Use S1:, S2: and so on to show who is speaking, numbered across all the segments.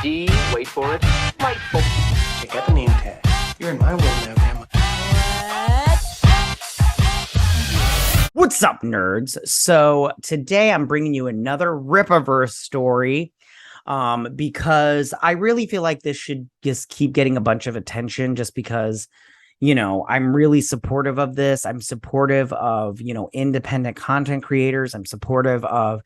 S1: D, wait for it, delightful.
S2: Check out the name tag. You're in my world now, Grandma.
S3: What's up, nerds? So today I'm bringing you another Rippaverse story because I really feel like this should just keep getting a bunch of attention just because, I'm really supportive of this. I'm supportive of, independent content creators. I'm supportive of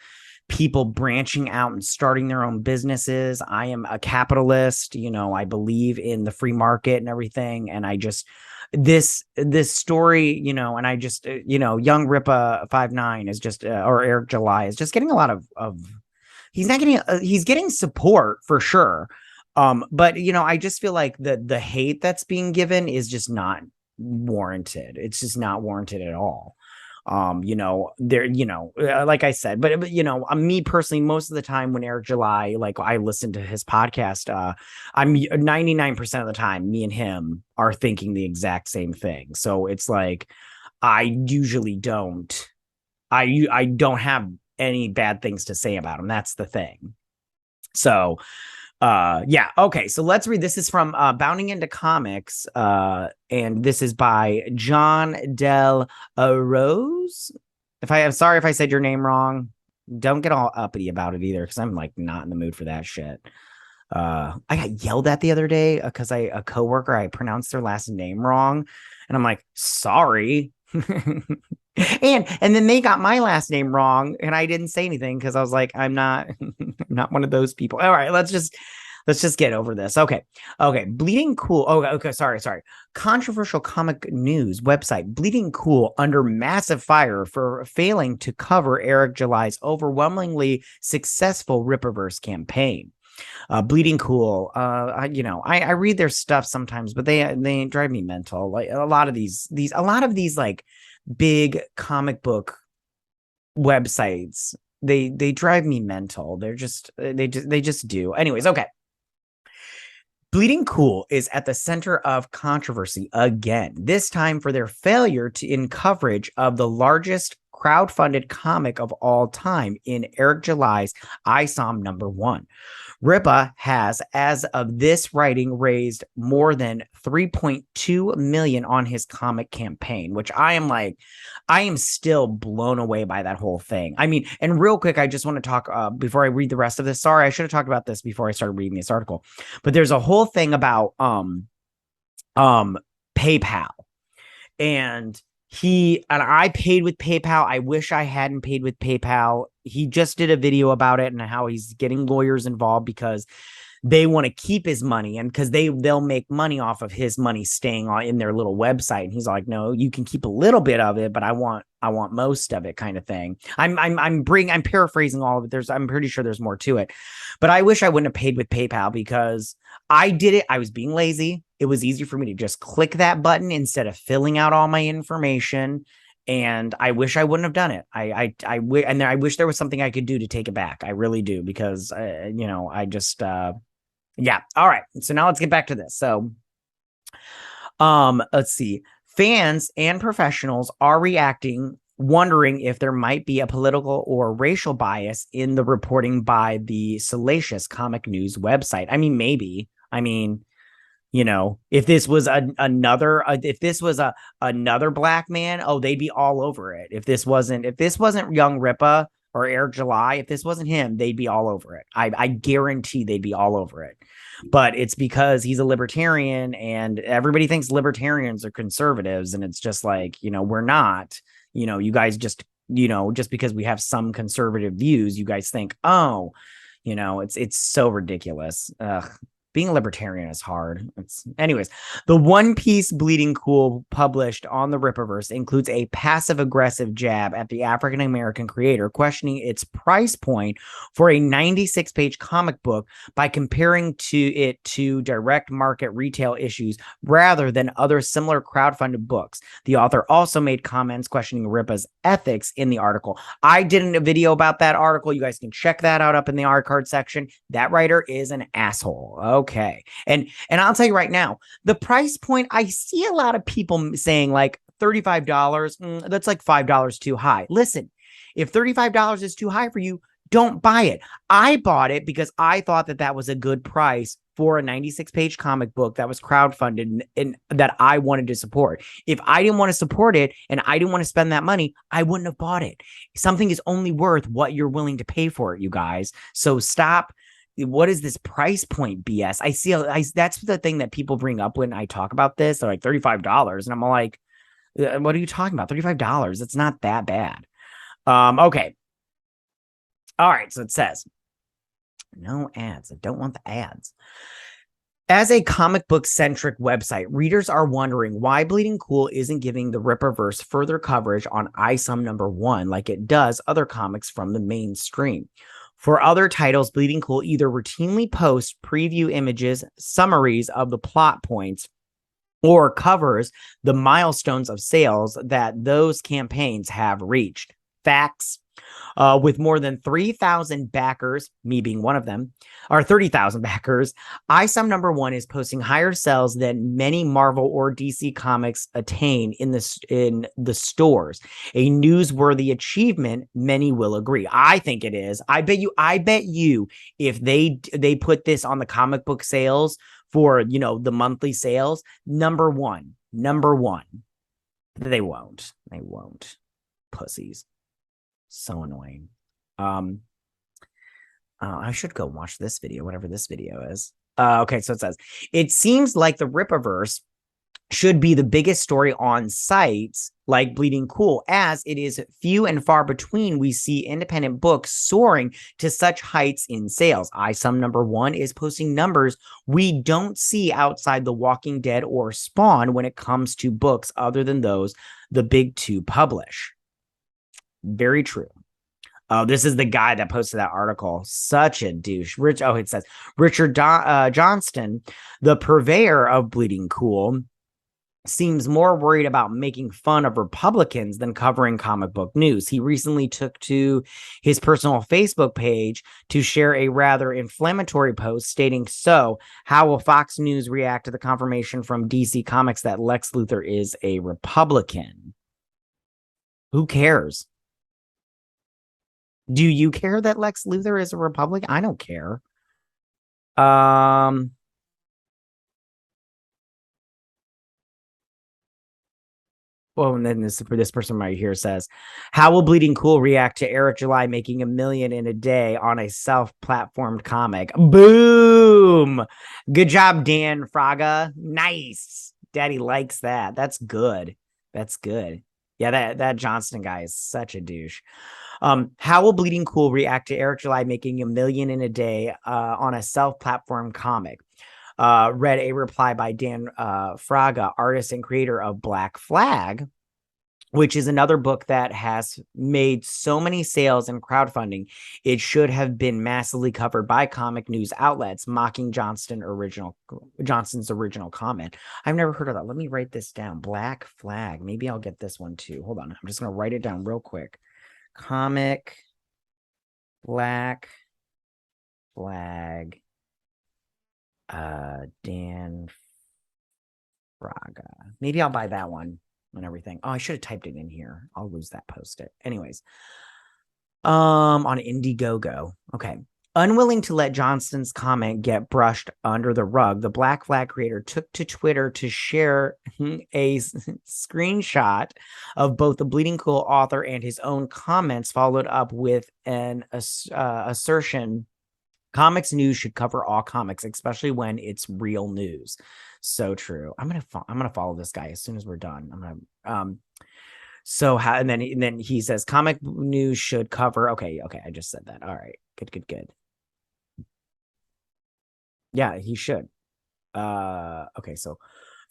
S3: people branching out and starting their own businesses. I am a capitalist. I believe in the free market and everything. And I just, this story, and I just, young Rippa 59 is just, or Eric July is just getting a lot of he's getting support for sure. But I just feel like the hate that's being given is just not warranted. It's just not warranted at all. Like I said, but me personally, most of the time when Eric July, like I listen to his podcast, I'm 99% of the time, me and him are thinking the exact same thing. So it's like, I usually I don't have any bad things to say about him. That's the thing. So, yeah. Okay. So let's read. This is from Bounding Into Comics. And this is by John Del Rose. I'm sorry if I said your name wrong. Don't get all uppity about it either, because I'm like not in the mood for that shit. I got yelled at the other day because a coworker, I pronounced their last name wrong, and I'm like, sorry. And then they got my last name wrong, and I didn't say anything because I was like, I'm not not one of those people. All right, let's just get over this. Okay. Bleeding Cool. Okay. Sorry. Controversial comic news website Bleeding Cool under massive fire for failing to cover Eric July's overwhelmingly successful Rippaverse campaign. Bleeding Cool. I read their stuff sometimes, but they drive me mental. Like a lot of these like big comic book websites, they drive me mental. They just do. Anyways, okay. Bleeding Cool is at the center of controversy again, this time for their failure in coverage of the largest crowdfunded comic of all time in Eric July's Isom #1. Rippa has, as of this writing, raised more than $3.2 million on his comic campaign, which I am still blown away by that whole thing. I mean, and real quick, I just want to talk before I read the rest of this. Sorry, I should have talked about this before I started reading this article, but there's a whole thing about PayPal, and I paid with PayPal. I wish I hadn't paid with PayPal. He just did a video about it and how he's getting lawyers involved because they want to keep his money, and because they'll make money off of his money staying in their little website. And he's like, no, you can keep a little bit of it, but I want most of it, kind of thing. I'm paraphrasing all of it. I'm pretty sure there's more to it, but I wish I wouldn't have paid with PayPal because I did it. I was being lazy. It was easy for me to just click that button instead of filling out all my information. And I wish I wouldn't have done it. I wish there was something I could do to take it back. I really do, because yeah. All right. So now let's get back to this. So, let's see. Fans and professionals are reacting, wondering if there might be a political or racial bias in the reporting by the salacious comic news website. I mean, maybe. I mean, if this was another black man, oh, they'd be all over it. If this wasn't young Rippa or Eric July, if this wasn't him, they'd be all over it. I guarantee they'd be all over it. But it's because he's a libertarian, and everybody thinks libertarians are conservatives, and it's just like, we're not. You guys just because we have some conservative views, you guys think, oh, it's so ridiculous. Ugh. Being a libertarian is hard. Anyways, the One Piece Bleeding Cool published on the Rippaverse includes a passive-aggressive jab at the African-American creator, questioning its price point for a 96-page comic book by comparing it to direct market retail issues rather than other similar crowdfunded books. The author also made comments questioning Rippa's ethics in the article. I did a video about that article. You guys can check that out up in the art card section. That writer is an asshole. Okay. And I'll tell you right now, the price point, I see a lot of people saying like $35. That's like $5 too high. Listen, if $35 is too high for you, don't buy it. I bought it because I thought that was a good price for a 96-page comic book that was crowdfunded and that I wanted to support. If I didn't want to support it and I didn't want to spend that money, I wouldn't have bought it. Something is only worth what you're willing to pay for it, you guys. So stop. What is this price point BS? That's the thing that people bring up when I talk about this. They're like $35. And I'm like, what are you talking about? $35. It's not that bad. Okay. All right. So it says, no ads. I don't want the ads. As a comic book centric website, readers are wondering why Bleeding Cool isn't giving the Rippaverse further coverage on Isom #1 like it does other comics from the mainstream. For other titles, Bleeding Cool either routinely posts preview images, summaries of the plot points, or covers the milestones of sales that those campaigns have reached. Facts. With more than 3,000 backers, me being one of them, or 30,000 backers, Isom #1 is posting higher sales than many Marvel or DC comics attain in the stores. A newsworthy achievement, many will agree. I think it is. I bet you if they put this on the comic book sales for, the monthly sales, number one. They won't. Pussies. So annoying. I should go watch this video, whatever this video is. Okay, so it says, it seems like the Rippaverse should be the biggest story on sites like Bleeding Cool, as it is few and far between we see independent books soaring to such heights in sales. Isom #1 is posting numbers we don't see outside The Walking Dead or Spawn when it comes to books other than those the big two publish. Very true. Oh, this is the guy that posted that article. Such a douche. It says Richard Johnston, the purveyor of Bleeding Cool, seems more worried about making fun of Republicans than covering comic book news. He recently took to his personal Facebook page to share a rather inflammatory post stating, "So, how will Fox News react to the confirmation from DC Comics that Lex Luthor is a Republican?" Who cares? Do you care that Lex Luthor is a Republican? I don't care. Well, and then this person right here says, how will Bleeding Cool react to Eric July making $1 million in a day on a self-platformed comic? Boom! Good job, Dan Fraga. Nice. Daddy likes that. That's good. Yeah, that Johnston guy is such a douche. How will Bleeding Cool react to Eric July making $1 million in a day on a self-platform comic? Read a reply by Dan Fraga, artist and creator of Black Flag, which is another book that has made so many sales and crowdfunding. It should have been massively covered by comic news outlets, mocking Johnston's original comment. I've never heard of that. Let me write this down. Black Flag. Maybe I'll get this one too. Hold on. I'm just going to write it down real quick. Comic Black Flag. Dan Fraga. Maybe I'll buy that one and everything. Oh, I should have typed it in here. I'll lose that post-it. Anyways. On Indiegogo. Okay. Unwilling to let Johnston's comment get brushed under the rug, the Black Flag creator took to Twitter to share a screenshot of both the Bleeding Cool author and his own comments, followed up with an assertion: comics news should cover all comics, especially when it's real news. So true. I'm gonna follow this guy as soon as we're done. And then he says comic news should cover. Okay. I just said that. All right. Good. Yeah, he should. Okay. So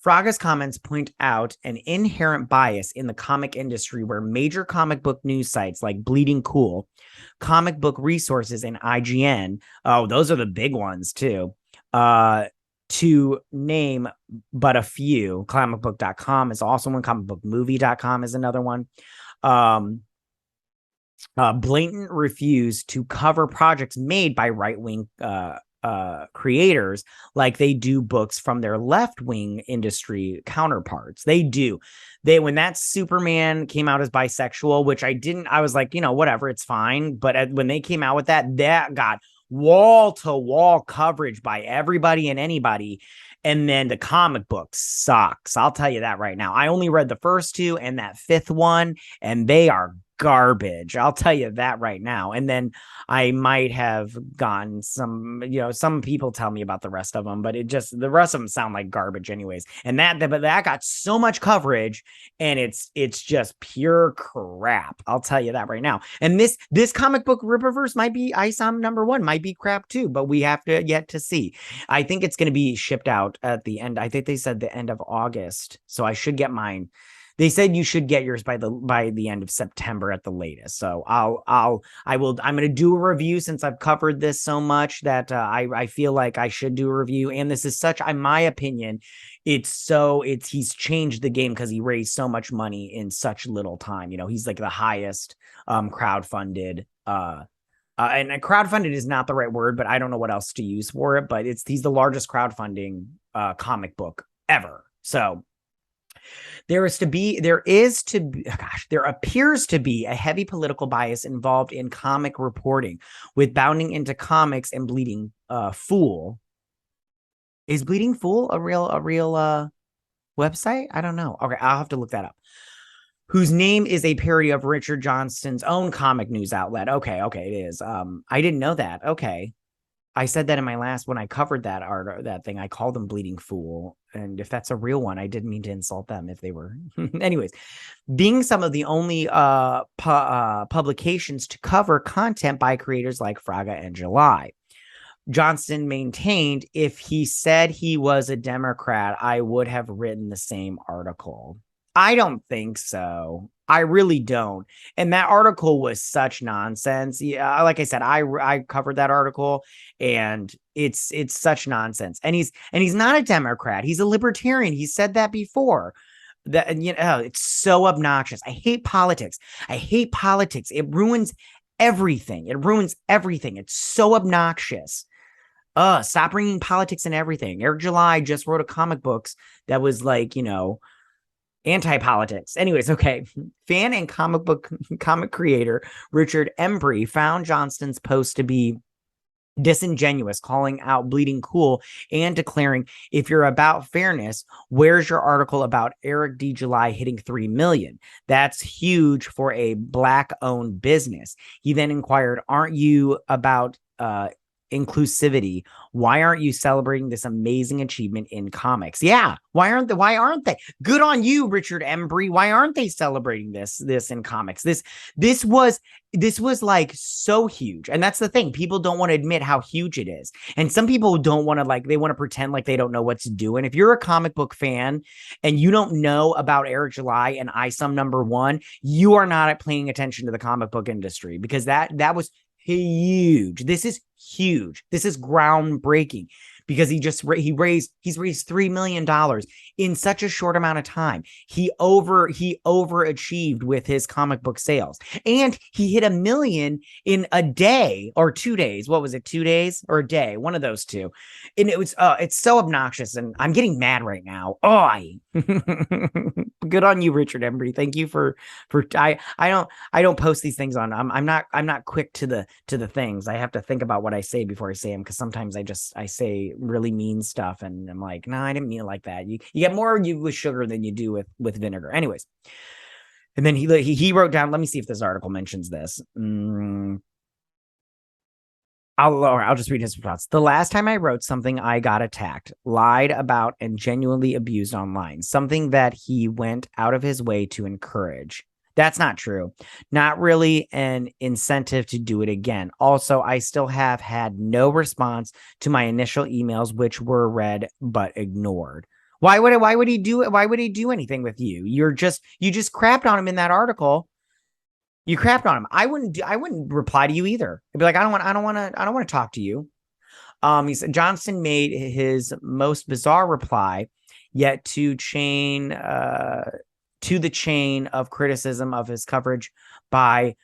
S3: Fraga's comments point out an inherent bias in the comic industry where major comic book news sites like Bleeding Cool, Comic Book Resources, and IGN, those are the big ones too, to name but a few. Comicbook.com is also one. Comicbookmovie.com is another one. Blatant refuse to cover projects made by right-wing creators like they do books from their left-wing industry counterparts. They do. When that Superman came out as bisexual, which I was like, whatever, it's fine. But when they came out with that got wall-to-wall coverage by everybody and anybody. And then the comic book sucks. I'll tell you that right now. I only read the first two and that fifth one, and they are garbage. I'll tell you that right now. And then I might have gotten some people tell me about the rest of them, but the rest of them sound like garbage anyways. And that got so much coverage, and it's just pure crap. I'll tell you that right now. And this comic book Rippaverse might be Isom #1, might be crap too, but we have to yet to see. I think it's going to be shipped out at the end. I think they said the end of August, so I should get mine. They said you should get yours by the end of September at the latest. So I'm going to do a review since I've covered this so much that I feel like I should do a review. And this is such, in my opinion, he's changed the game because he raised so much money in such little time. He's like the highest crowdfunded and crowdfunded is not the right word, but I don't know what else to use for it. But he's the largest crowdfunding comic book ever. So there appears to be a heavy political bias involved in comic reporting, with Bounding into Comics and Bleeding Fool. Is Bleeding Fool a real website? I don't know. Okay, I'll have to look that up. Whose name is a parody of Richard Johnston's own comic news outlet. Okay, it is. I didn't know that. Okay. I said that in my last, when I covered that thing, I called them Bleeding Fool. And if that's a real one, I didn't mean to insult them if they were. Anyways, being some of the only publications to cover content by creators like Fraga and July. Johnston maintained, if he said he was a Democrat, I would have written the same article. I don't think so. I really don't. And that article was such nonsense. Yeah, like I said, I covered that article, and it's such nonsense. And he's not a Democrat. He's a libertarian. He said that before. It's so obnoxious. I hate politics. It ruins everything. It's so obnoxious. Stop bringing politics and everything. Eric July just wrote a comic books that was like, anti-politics. Anyways, okay. Fan and comic creator Richard Embry found Johnston's post to be disingenuous, calling out Bleeding Cool and declaring, if you're about fairness, where's your article about Eric D. July hitting 3 million? That's huge for a Black-owned business. He then inquired, aren't you about inclusivity? Why aren't you celebrating this amazing achievement in comics? Yeah, why aren't they? Good on you, Richard Embry. Why aren't they celebrating this in comics? This was like so huge. And that's the thing, people don't want to admit how huge it is. And some people don't want to, they want to pretend like they don't know what to do. And if you're a comic book fan and you don't know about Eric July and Isom #1, you are not paying attention to the comic book industry, because that was huge. This is huge. This is groundbreaking, because he's raised $3 million in such a short amount of time. He overachieved with his comic book sales, and he hit 1 million in a day or 2 days. What was it? 2 days or a day? One of those two. And it was, it's so obnoxious, and I'm getting mad right now. Good on you, Richard Embry. Thank you for I don't post these things on. I'm not quick to the things. I have to think about what I say before I say them, because sometimes I say really mean stuff, and I'm like, no, I didn't mean it like that. You get more with sugar than you do with vinegar. Anyways, and then he wrote down. Let me see if this article mentions this. I'll just read his thoughts. The last time I wrote something, I got attacked, lied about, and genuinely abused online. Something that he went out of his way to encourage. That's not true. Not really an incentive to do it again. Also, I still have had no response to my initial emails, which were read but ignored. Why would he do it? Why would he do anything with you? You just crapped on him in that article. You crapped on him. I wouldn't reply to you either. I'd be like, I don't want to talk to you. He said Johnston made his most bizarre reply yet to the chain of criticism of his coverage by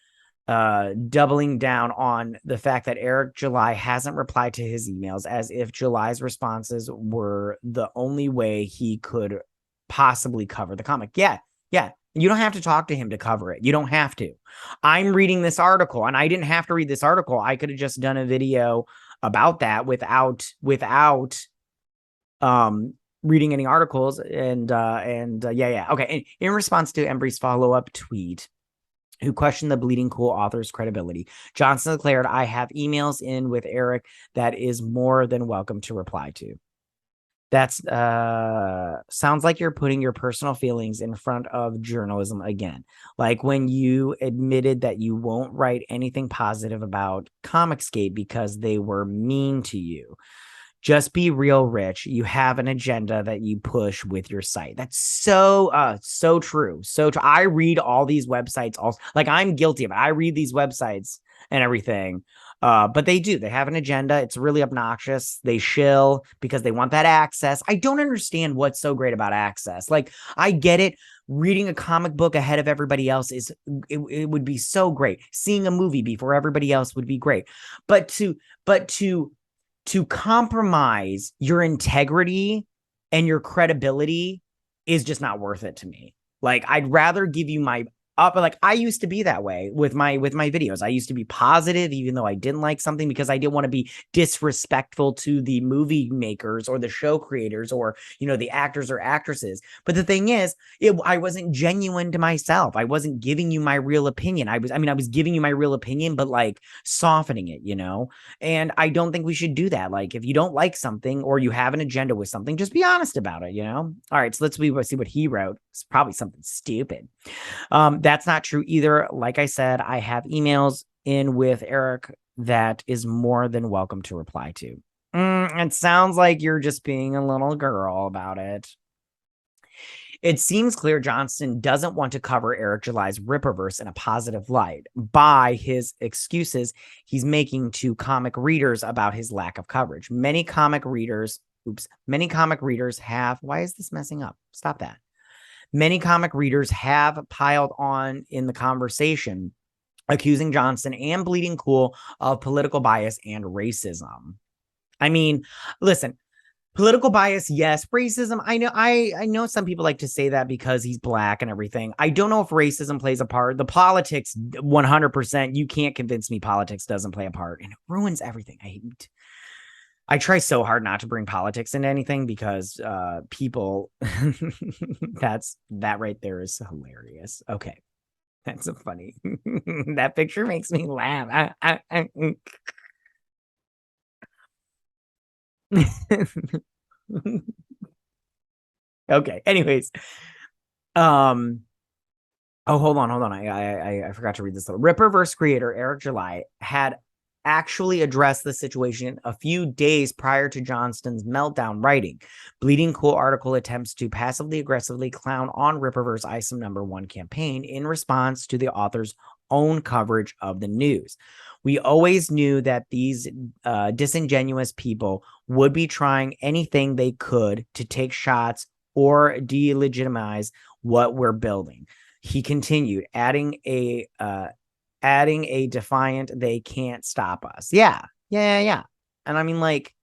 S3: doubling down on the fact that Eric July hasn't replied to his emails, as if July's responses were the only way he could possibly cover the comic. Yeah. You don't have to talk to him to cover it. You don't have to. I'm reading this article, and I didn't have to read this article. I could have just done a video about that without reading any articles. And yeah. Okay. And in response to Embry's follow-up tweet, who questioned the Bleeding Cool author's credibility, Johnston declared, "I have emails in with Eric that is more than welcome to reply to." That's sounds like you're putting your personal feelings in front of journalism again. Like when you admitted that you won't write anything positive about Comicsgate because they were mean to you. Just be real, Rich. You have an agenda that you push with your site. That's so true. So true. I read all these websites also. Like, I'm guilty of it. I read these websites and everything. But they have an agenda. It's really obnoxious. They shill because they want that access. I don't understand what's so great about access. Like, I get it. Reading a comic book ahead of everybody else it would be so great. Seeing a movie before everybody else would be great. But to compromise your integrity and your credibility is just not worth it to me. Like, I'd rather give you my up. Like, I used to be that way with my videos. I used to be positive, even though I didn't like something, because I didn't want to be disrespectful to the movie makers or the show creators or, the actors or actresses. But the thing is, I wasn't genuine to myself. I wasn't giving you my real opinion. I was giving you my real opinion, but like softening it, and I don't think we should do that. Like, if you don't like something or you have an agenda with something, just be honest about it, All right, so let's see what he wrote. It's probably something stupid. That's not true either. Like I said, I have emails in with Eric that is more than welcome to reply to. It sounds like you're just being a little girl about it. It seems clear Johnston doesn't want to cover Eric July's Rippaverse in a positive light by his excuses he's making to comic readers about his lack of coverage. Many comic readers have... Why is this messing up? Stop that. Many comic readers have piled on in the conversation, accusing Johnston and Bleeding Cool of political bias and racism. I mean, listen, political bias, yes. Racism, I know some people like to say that because he's black and everything. I don't know if racism plays a part. The politics, 100%. You can't convince me politics doesn't play a part, and it ruins everything. I try so hard not to bring politics into anything because people, that right there is hilarious. Okay. That's so funny. That picture makes me laugh. Okay. Anyways. Oh, hold on. I forgot to read this. Rippaverse creator Eric July had actually addressed the situation a few days prior to Johnston's meltdown writing. Bleeding Cool article attempts to passively aggressively clown on Rippaverse Isom #1 campaign in response to the author's own coverage of the news. We always knew that these disingenuous people would be trying anything they could to take shots or delegitimize what we're building. He continued, adding a defiant, they can't stop us. Yeah. And I mean, like,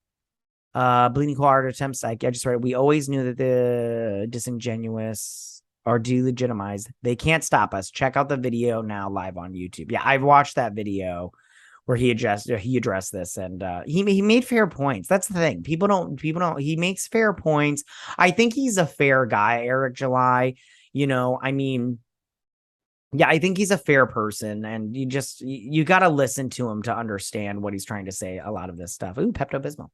S3: Bleeding Cool art attempts, I just read it. We always knew that the disingenuous or delegitimized, they can't stop us. Check out the video now live on YouTube. Yeah, I've watched that video where he addressed this, and he made fair points. That's the thing. People don't, he makes fair points. I think he's a fair guy, Eric July. I mean, yeah, I think he's a fair person, and you got to listen to him to understand what he's trying to say. A lot of this stuff. Ooh, Pepto-Bismol.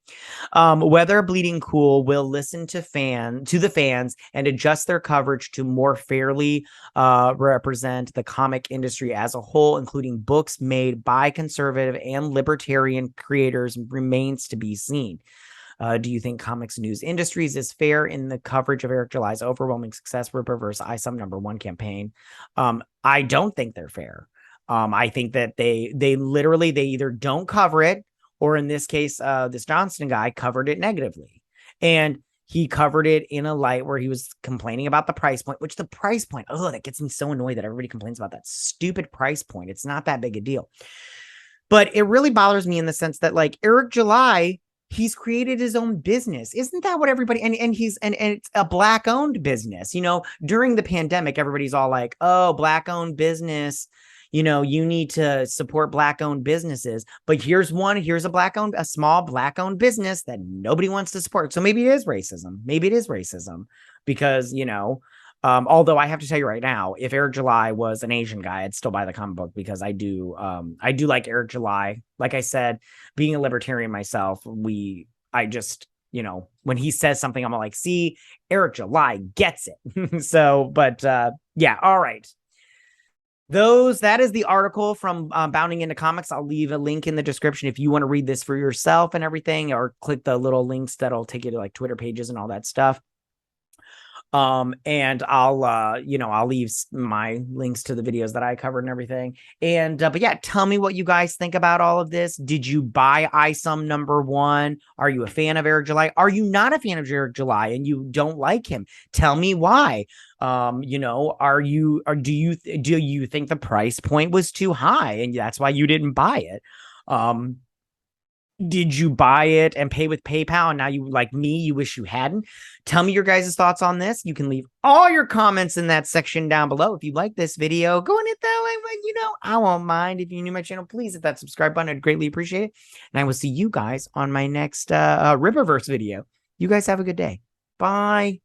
S3: Whether Bleeding Cool will listen to the fans and adjust their coverage to more fairly represent the comic industry as a whole, including books made by conservative and libertarian creators, remains to be seen. Do you think Comics News Industries is fair in the coverage of Eric July's overwhelming success Rippaverse Isom #1 campaign? I don't think they're fair. I think that they either don't cover it, or in this case, this Johnston guy covered it negatively. And he covered it in a light where he was complaining about the price point, which the price point, oh, that gets me so annoyed that everybody complains about that stupid price point. It's not that big a deal. But it really bothers me in the sense that like Eric July, he's created his own business. Isn't that what everybody, and it's a black owned business, during the pandemic, everybody's all like, oh, black owned business, you need to support black owned businesses, but here's a small black owned business that nobody wants to support. So maybe it is racism because, although I have to tell you right now, if Eric July was an Asian guy, I'd still buy the comic book because I do like Eric July. Like I said, being a libertarian myself, I just, when he says something, I'm like, see, Eric July gets it. So, but yeah, all right. That is the article from Bounding Into Comics. I'll leave a link in the description if you want to read this for yourself and everything, or click the little links that'll take you to like Twitter pages and all that stuff. And I'll leave my links to the videos that I covered and everything. And, but yeah, tell me what you guys think about all of this. Did you buy Isom #1? Are you a fan of Eric July? Are you not a fan of Eric July and you don't like him? Tell me why. Do you think the price point was too high and that's why you didn't buy it? Did you buy it and pay with PayPal and now you, like me, you wish you hadn't? Tell me your guys' thoughts on this. You can leave all your comments in that section down below. If you like this video, go and hit that like button. I won't mind. If you're new to my channel, please hit that subscribe button. I'd greatly appreciate it. And I will see you guys on my next Rippaverse video. You guys have a good day. Bye.